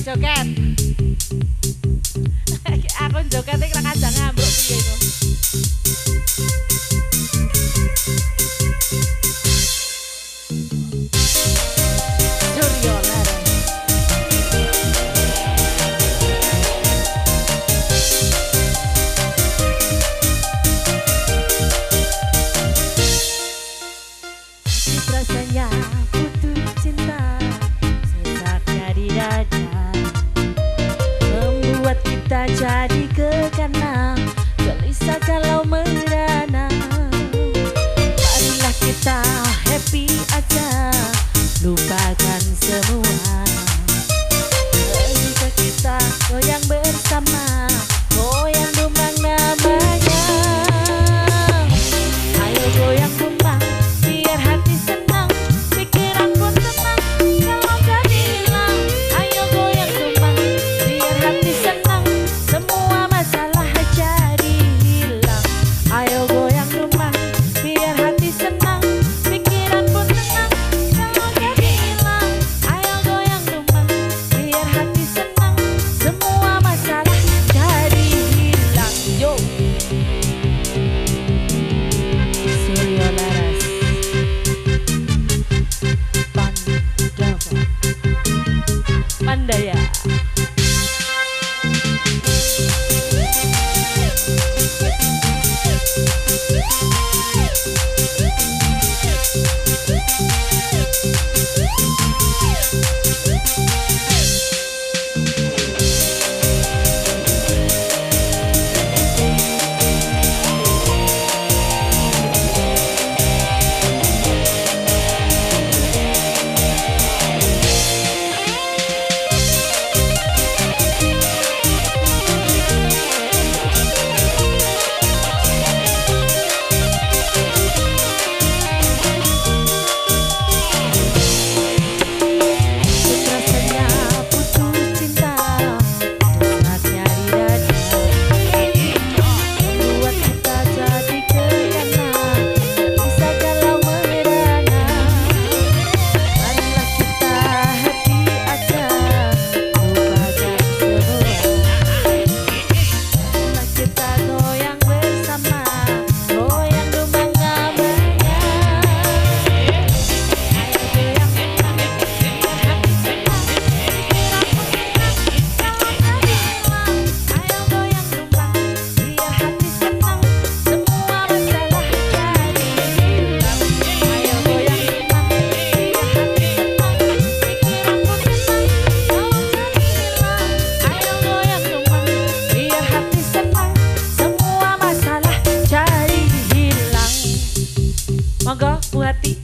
joget. Aku joget iki ra kandang ambruk piye iku. Rasanya putus cinta sesaknya di dada, membuat kita jadi kekana, gelisah kalau merana. Marilah kita happy aja, lupakan semua. Jika kita goyang bersama, goyang dumbang namanya. Ayo goyang dumbang biar hati senang, pikiran pun tenang kalau jadi hilang. Ayo goyang tumbang biar hati senang, semua masalah jadi hilang. Ayo goyang tumbang biar hati senang, pikiran pun tenang kalau jadi hilang. Ayo goyang tumbang biar hati senang, semua masalah jadi hilang. Yo Suryo Laras Mandaya. Monggo Bu Hati.